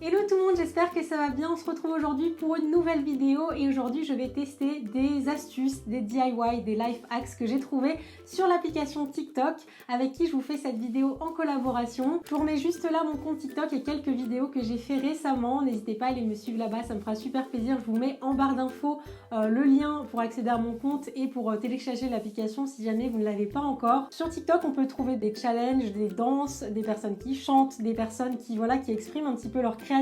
Hello tout le monde, j'espère que ça va bien. On se retrouve aujourd'hui pour une nouvelle vidéo et aujourd'hui je vais tester des astuces, des DIY, des life hacks que j'ai trouvés sur l'application TikTok avec qui je vous fais cette vidéo en collaboration. Je vous remets juste là mon compte TikTok et quelques vidéos que j'ai fait récemment. N'hésitez pas à aller me suivre là-bas, ça me fera super plaisir. Je vous mets en barre d'infos le lien pour accéder à mon compte et pour télécharger l'application si jamais vous ne l'avez pas encore. Sur TikTok, on peut trouver des challenges, des danses, des personnes qui chantent, des personnes qui expriment un petit peu leur créativité.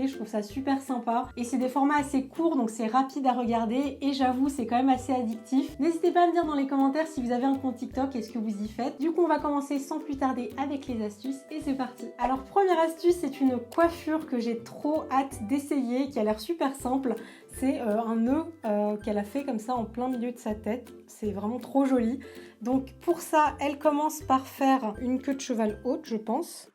Je trouve ça super sympa et c'est des formats assez courts donc c'est rapide à regarder et j'avoue c'est quand même assez addictif. N'hésitez pas à me dire dans les commentaires si vous avez un compte TikTok et ce que vous y faites. Du coup on va commencer sans plus tarder avec les astuces et c'est parti. Alors première astuce, c'est une coiffure que j'ai trop hâte d'essayer qui a l'air super simple. C'est un nœud qu'elle a fait comme ça en plein milieu de sa tête. C'est vraiment trop joli. Donc pour ça, elle commence par faire une queue de cheval haute, je pense.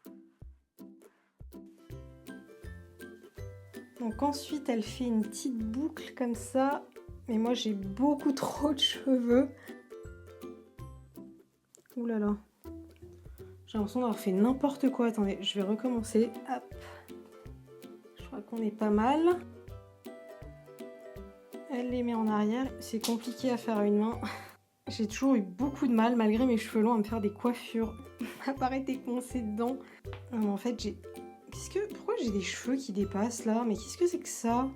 Donc ensuite, elle fait une petite boucle comme ça. Mais moi, j'ai beaucoup trop de cheveux. Ouh là là. J'ai l'impression d'avoir fait n'importe quoi. Attendez, je vais recommencer. Hop. Je crois qu'on est pas mal. Elle les met en arrière. C'est compliqué à faire à une main. J'ai toujours eu beaucoup de mal, malgré mes cheveux longs, à me faire des coiffures. À part être coincée dedans. Non, mais en fait, j'ai... Pourquoi j'ai des cheveux qui dépassent, là? Mais qu'est-ce que c'est que ça?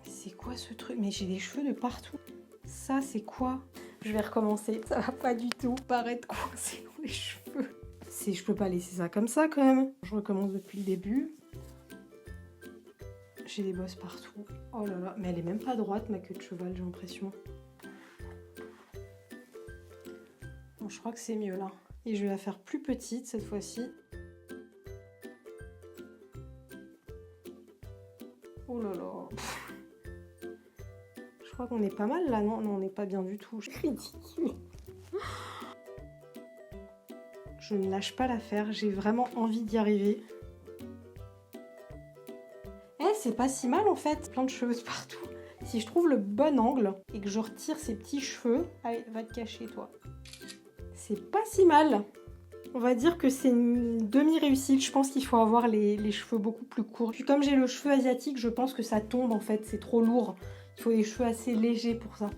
C'est quoi ce truc? Mais j'ai des cheveux de partout. Ça, c'est quoi? Je vais recommencer. Ça va pas du tout paraître coincé dans les cheveux. Je peux pas laisser ça comme ça, quand même. Je recommence depuis le début. J'ai des bosses partout. Oh là là, mais elle est même pas droite ma queue de cheval, j'ai l'impression. Bon, je crois que c'est mieux là. Et je vais la faire plus petite cette fois-ci. Oh là là. Je crois qu'on est pas mal là, non? Non, on n'est pas bien du tout. C'est ridicule. Je ne lâche pas l'affaire, j'ai vraiment envie d'y arriver. C'est pas si mal en fait, plein de cheveux de partout. Si je trouve le bon angle et que je retire ces petits cheveux, allez, va te cacher toi. C'est pas si mal. On va dire que c'est une demi-réussite. Je pense qu'il faut avoir les cheveux beaucoup plus courts. Puis comme j'ai le cheveu asiatique, je pense que ça tombe en fait, c'est trop lourd. Il faut des cheveux assez légers pour ça.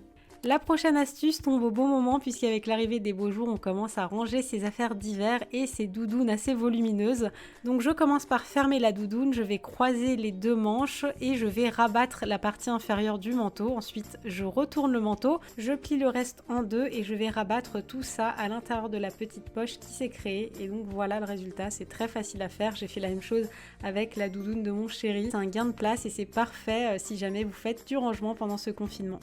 La prochaine astuce tombe au bon moment puisqu'avec l'arrivée des beaux jours, on commence à ranger ses affaires d'hiver et ses doudounes assez volumineuses. Donc je commence par fermer la doudoune, je vais croiser les deux manches et je vais rabattre la partie inférieure du manteau. Ensuite, je retourne le manteau, je plie le reste en deux et je vais rabattre tout ça à l'intérieur de la petite poche qui s'est créée. Et donc voilà le résultat, c'est très facile à faire. J'ai fait la même chose avec la doudoune de mon chéri. C'est un gain de place et c'est parfait si jamais vous faites du rangement pendant ce confinement.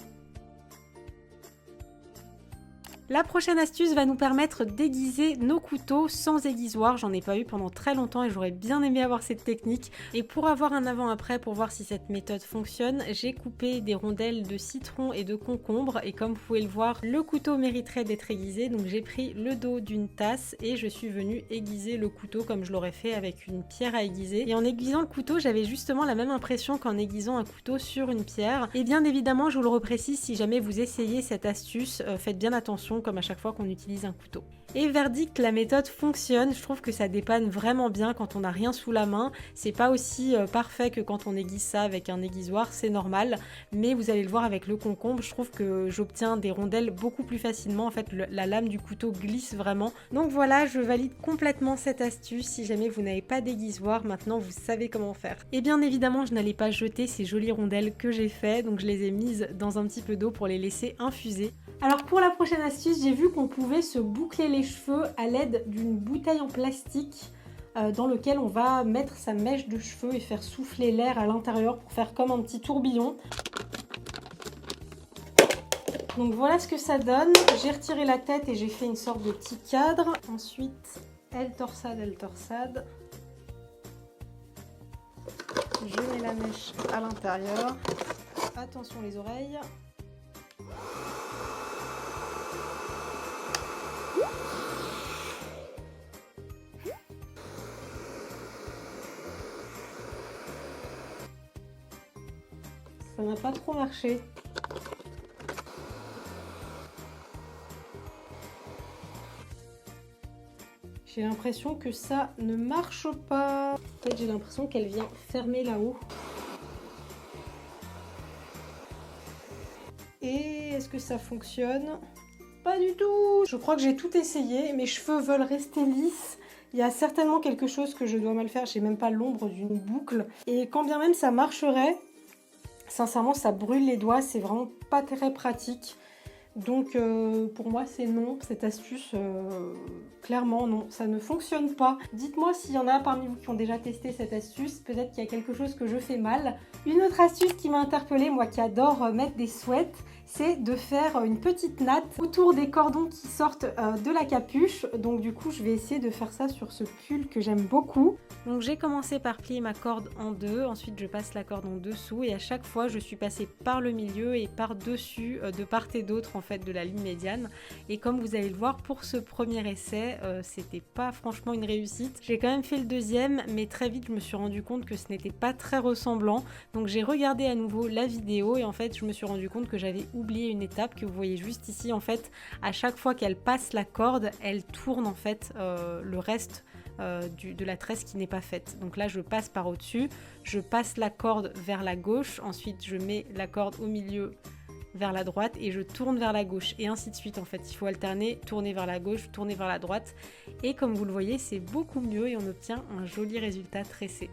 La prochaine astuce va nous permettre d'aiguiser nos couteaux sans aiguisoir. J'en ai pas eu pendant très longtemps et j'aurais bien aimé avoir cette technique. Et pour avoir un avant-après, pour voir si cette méthode fonctionne, j'ai coupé des rondelles de citron et de concombre. Et comme vous pouvez le voir, le couteau mériterait d'être aiguisé. Donc j'ai pris le dos d'une tasse et je suis venue aiguiser le couteau comme je l'aurais fait avec une pierre à aiguiser. Et en aiguisant le couteau, j'avais justement la même impression qu'en aiguisant un couteau sur une pierre. Et bien évidemment, je vous le reprécise, si jamais vous essayez cette astuce, faites bien attention comme à chaque fois qu'on utilise un couteau. Et verdict, la méthode fonctionne, je trouve que ça dépanne vraiment bien quand on n'a rien sous la main. C'est pas aussi parfait que quand on aiguise ça avec un aiguisoir, c'est normal, mais vous allez le voir avec le concombre, je trouve que j'obtiens des rondelles beaucoup plus facilement, en fait la lame du couteau glisse vraiment. Donc voilà, je valide complètement cette astuce. Si jamais vous n'avez pas d'aiguisoir, maintenant vous savez comment faire. Et bien évidemment, je n'allais pas jeter ces jolies rondelles que j'ai fait, donc je les ai mises dans un petit peu d'eau pour les laisser infuser. Alors pour la prochaine astuce, j'ai vu qu'on pouvait se boucler les cheveux à l'aide d'une bouteille en plastique dans lequel on va mettre sa mèche de cheveux et faire souffler l'air à l'intérieur pour faire comme un petit tourbillon. Donc voilà ce que ça donne. J'ai retiré la tête et j'ai fait une sorte de petit cadre. Ensuite, elle torsade, elle torsade. Je mets la mèche à l'intérieur. Attention les oreilles. Ça n'a pas trop marché. J'ai l'impression que ça ne marche pas. En fait, j'ai l'impression qu'elle vient fermer là-haut. Et est-ce que ça fonctionne? Pas du tout. Je crois que j'ai tout essayé. Mes cheveux veulent rester lisses. Il y a certainement quelque chose que je dois mal faire. J'ai même pas l'ombre d'une boucle. Et quand bien même ça marcherait, sincèrement, ça brûle les doigts. C'est vraiment pas très pratique. Donc pour moi c'est non, cette astuce, clairement non, ça ne fonctionne pas. Dites-moi s'il y en a parmi vous qui ont déjà testé cette astuce, peut-être qu'il y a quelque chose que je fais mal. Une autre astuce qui m'a interpellée, moi qui adore mettre des sweats, c'est de faire une petite natte autour des cordons qui sortent de la capuche. Donc du coup je vais essayer de faire ça sur ce pull que j'aime beaucoup. Donc j'ai commencé par plier ma corde en deux, ensuite je passe la corde en dessous et à chaque fois je suis passée par le milieu et par dessus de part et d'autre en fait de la ligne médiane. Et comme vous allez le voir, pour ce premier essai c'était pas franchement une réussite. J'ai quand même fait le deuxième, mais très vite je me suis rendu compte que ce n'était pas très ressemblant. Donc j'ai regardé à nouveau la vidéo et en fait je me suis rendu compte que j'avais oublié une étape que vous voyez juste ici. En fait à chaque fois qu'elle passe la corde, elle tourne en fait le reste de la tresse qui n'est pas faite. Donc là je passe par au-dessus, je passe la corde vers la gauche, ensuite je mets la corde au milieu vers la droite et je tourne vers la gauche et ainsi de suite. En fait il faut alterner, tourner vers la gauche, tourner vers la droite et comme vous le voyez c'est beaucoup mieux et on obtient un joli résultat tressé.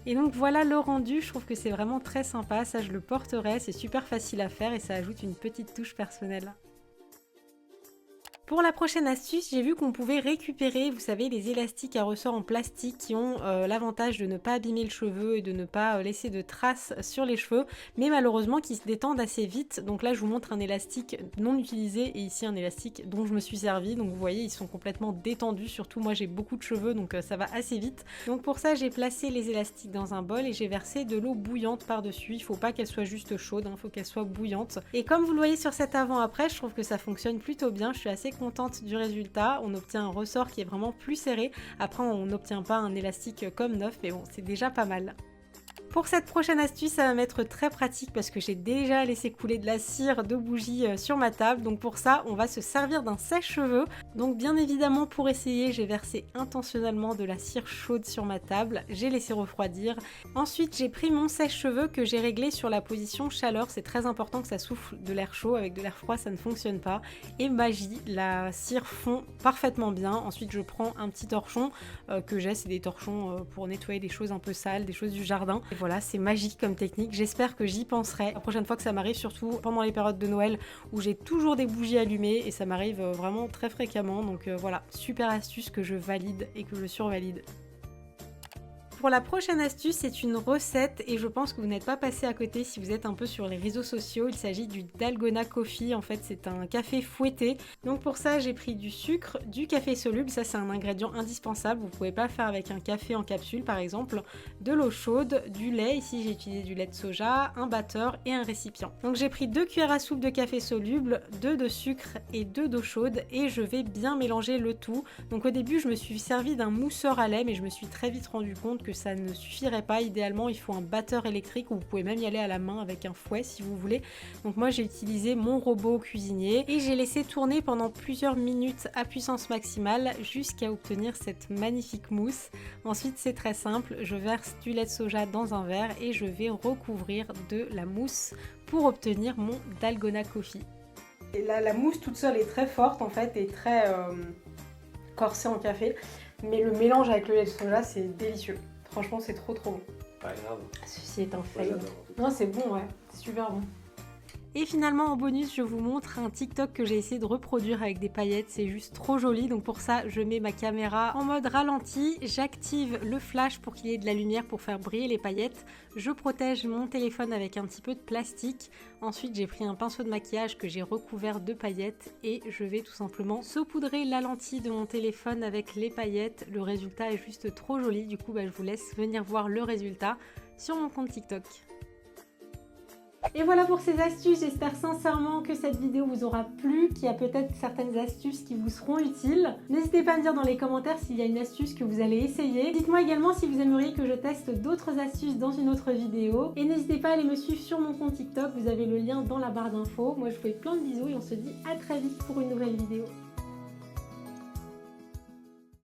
Et donc voilà le rendu, je trouve que c'est vraiment très sympa, ça je le porterai, c'est super facile à faire et ça ajoute une petite touche personnelle. Pour la prochaine astuce, j'ai vu qu'on pouvait récupérer, vous savez, les élastiques à ressort en plastique qui ont l'avantage de ne pas abîmer le cheveu et de ne pas laisser de traces sur les cheveux, mais malheureusement qui se détendent assez vite. Donc là, je vous montre un élastique non utilisé et ici un élastique dont je me suis servi. Donc vous voyez, ils sont complètement détendus, surtout moi j'ai beaucoup de cheveux, donc ça va assez vite. Donc pour ça, j'ai placé les élastiques dans un bol et j'ai versé de l'eau bouillante par-dessus. Il ne faut pas qu'elle soit juste chaude, il faut qu'elle soit bouillante. Et comme vous le voyez sur cet avant-après, je trouve que ça fonctionne plutôt bien, je suis assez contente du résultat. On obtient un ressort qui est vraiment plus serré. Après on n'obtient pas un élastique comme neuf, mais bon c'est déjà pas mal. Pour cette prochaine astuce, ça va m'être très pratique parce que j'ai déjà laissé couler de la cire de bougie sur ma table. Donc pour ça, on va se servir d'un sèche-cheveux. Donc bien évidemment, pour essayer, j'ai versé intentionnellement de la cire chaude sur ma table. J'ai laissé refroidir. Ensuite, j'ai pris mon sèche-cheveux que j'ai réglé sur la position chaleur. C'est très important que ça souffle de l'air chaud. Avec de l'air froid, ça ne fonctionne pas. Et magie, la cire fond parfaitement bien. Ensuite, je prends un petit torchon que j'ai. C'est des torchons pour nettoyer des choses un peu sales, des choses du jardin. Et voilà, c'est magique comme technique, j'espère que j'y penserai la prochaine fois que ça m'arrive, surtout pendant les périodes de Noël où j'ai toujours des bougies allumées et ça m'arrive vraiment très fréquemment, donc voilà, super astuce que je valide et que je survalide. Pour la prochaine astuce, c'est une recette et je pense que vous n'êtes pas passé à côté si vous êtes un peu sur les réseaux sociaux. Il s'agit du Dalgona Coffee, en fait c'est un café fouetté. Donc pour ça j'ai pris du sucre, du café soluble, ça c'est un ingrédient indispensable, vous ne pouvez pas le faire avec un café en capsule par exemple, de l'eau chaude, du lait, ici j'ai utilisé du lait de soja, un batteur et un récipient. Donc j'ai pris 2 cuillères à soupe de café soluble, 2 de sucre et 2 d'eau chaude et je vais bien mélanger le tout. Donc au début je me suis servi d'un mousseur à lait mais je me suis très vite rendu compte que ça ne suffirait pas. Idéalement il faut un batteur électrique ou vous pouvez même y aller à la main avec un fouet si vous voulez. Donc moi j'ai utilisé mon robot cuisinier et j'ai laissé tourner pendant plusieurs minutes à puissance maximale jusqu'à obtenir cette magnifique mousse. Ensuite c'est très simple, je verse du lait de soja dans un verre et je vais recouvrir de la mousse pour obtenir mon Dalgona Coffee. Et là la mousse toute seule est très forte en fait et très corsée en café, mais le mélange avec le lait de soja c'est délicieux. Franchement, c'est trop bon. Pas grave. Ceci est un fail. Moi, non, c'est bon, ouais. C'est super bon. Et finalement, en bonus, je vous montre un TikTok que j'ai essayé de reproduire avec des paillettes. C'est juste trop joli. Donc pour ça, je mets ma caméra en mode ralenti. J'active le flash pour qu'il y ait de la lumière pour faire briller les paillettes. Je protège mon téléphone avec un petit peu de plastique. Ensuite, j'ai pris un pinceau de maquillage que j'ai recouvert de paillettes. Et je vais tout simplement saupoudrer la lentille de mon téléphone avec les paillettes. Le résultat est juste trop joli. Du coup, je vous laisse venir voir le résultat sur mon compte TikTok. Et voilà pour ces astuces, j'espère sincèrement que cette vidéo vous aura plu, qu'il y a peut-être certaines astuces qui vous seront utiles. N'hésitez pas à me dire dans les commentaires s'il y a une astuce que vous allez essayer. Dites-moi également si vous aimeriez que je teste d'autres astuces dans une autre vidéo. Et n'hésitez pas à aller me suivre sur mon compte TikTok, vous avez le lien dans la barre d'infos. Moi je vous fais plein de bisous et on se dit à très vite pour une nouvelle vidéo.